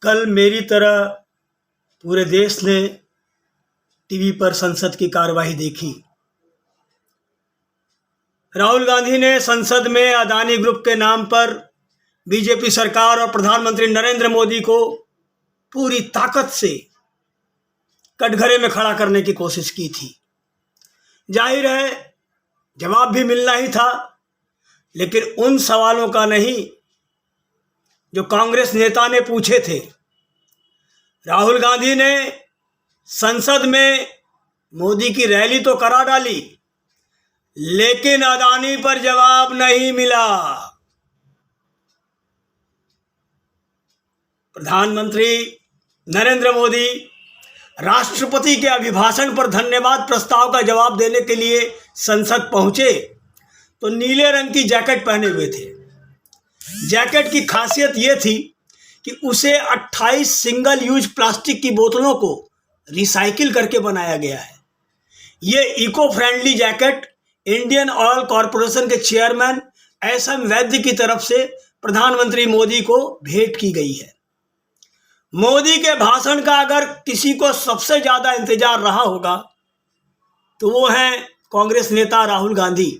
कल मेरी तरह पूरे देश ने टीवी पर संसद की कार्यवाही देखी। राहुल गांधी ने संसद में अदानी ग्रुप के नाम पर बीजेपी सरकार और प्रधानमंत्री नरेंद्र मोदी को पूरी ताकत से कटघरे में खड़ा करने की कोशिश की थी। जाहिर है जवाब भी मिलना ही था, लेकिन उन सवालों का नहीं जो कांग्रेस नेता ने पूछे थे। राहुल गांधी ने संसद में मोदी की रैली तो करा डाली, लेकिन अदानी पर जवाब नहीं मिला। प्रधानमंत्री नरेंद्र मोदी राष्ट्रपति के अभिभाषण पर धन्यवाद प्रस्ताव का जवाब देने के लिए संसद पहुंचे तो नीले रंग की जैकेट पहने हुए थे। जैकेट की खासियत यह थी कि उसे 28 सिंगल यूज प्लास्टिक की बोतलों को रिसाइकिल करके बनाया गया है। ये eco friendly jacket Indian Oil Corporation के चेयरमैन एसएम वैद्य की तरफ से प्रधानमंत्री मोदी को भेंट की गई है। मोदी के भाषण का अगर किसी को सबसे ज्यादा इंतजार रहा होगा तो वो हैं कांग्रेस नेता राहुल गांधी।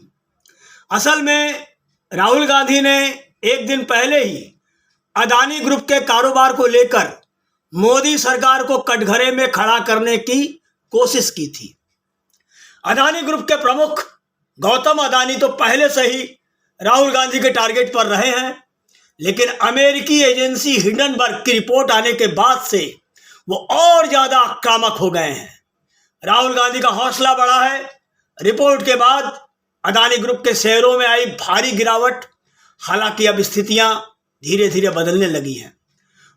असल में राहुल गांधी ने एक दिन पहले ही अदानी ग्रुप के कारोबार को लेकर मोदी सरकार को कटघरे में खड़ा करने की कोशिश की थी। अदानी ग्रुप के प्रमुख गौतम अदानी तो पहले से ही राहुल गांधी के टारगेट पर रहे हैं, लेकिन अमेरिकी एजेंसी हिंडनबर्ग की रिपोर्ट आने के बाद से वो और ज्यादा आक्रामक हो गए हैं। राहुल गांधी का हौसला बढ़ा है। रिपोर्ट के बाद अदानी ग्रुप के शेयरों में आई भारी गिरावट। हालांकि अब स्थितियां धीरे धीरे बदलने लगी हैं।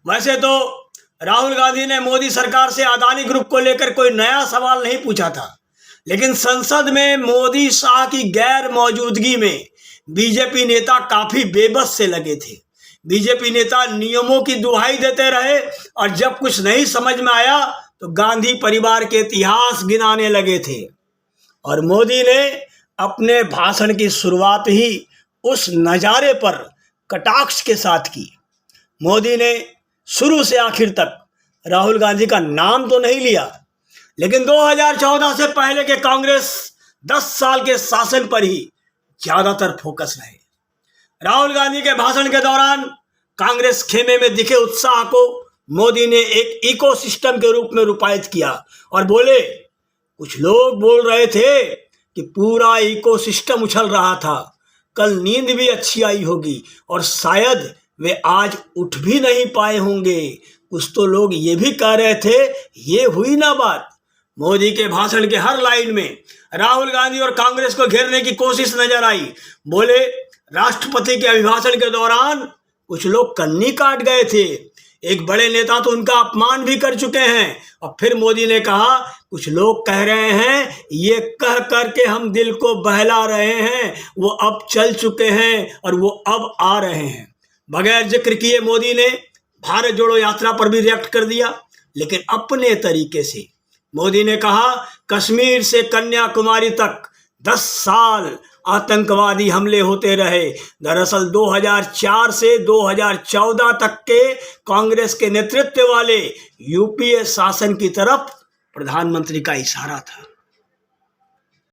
वैसे तो राहुल गांधी ने मोदी सरकार से अदानी ग्रुप को लेकर कोई नया सवाल नहीं पूछा था, लेकिन संसद में मोदी शाह की गैर मौजूदगी में बीजेपी नेता काफी बेबस से लगे थे। बीजेपी नेता नियमों की दुहाई देते रहे और जब कुछ नहीं समझ में आया तो गांधी परिवार के इतिहास गिनाने लगे थे। और मोदी ने अपने भाषण की शुरुआत ही उस नज़ारे पर कटाक्ष के साथ की। मोदी ने शुरू से आखिर तक राहुल गांधी का नाम तो नहीं लिया, लेकिन 2014 से पहले के कांग्रेस 10 साल के शासन पर ही ज्यादातर फोकस रहे। राहुल गांधी के भाषण के दौरान कांग्रेस खेमे में दिखे उत्साह को मोदी ने एक इकोसिस्टम के रूप में रूपायित किया और बोले, कुछ लोग बोल रहे थे कि पूरा इकोसिस्टम उछल रहा था, कल नींद भी अच्छी आई होगी और शायद वे आज उठ भी नहीं पाए होंगे। कुछ तो लोग ये भी कह रहे थे, ये हुई ना बात। मोदी के भाषण के हर लाइन में राहुल गांधी और कांग्रेस को घेरने की कोशिश नजर आई। बोले, राष्ट्रपति के अभिभाषण के दौरान कुछ लोग कन्नी काट गए थे, एक बड़े नेता तो उनका अपमान भी कर चुके हैं। और फिर मोदी ने कहा, कुछ लोग कह रहे हैं ये कह करके हम दिल को बहला रहे हैं, वो अब चल चुके हैं और वो अब आ रहे हैं। बगैर जिक्र किए मोदी ने भारत जोड़ो यात्रा पर भी रिएक्ट कर दिया, लेकिन अपने तरीके से। मोदी ने कहा, कश्मीर से कन्याकुमारी तक 10 साल आतंकवादी हमले होते रहे। दरअसल 2004 से 2014 तक के कांग्रेस के नेतृत्व वाले यूपीए शासन की तरफ प्रधानमंत्री का इशारा था।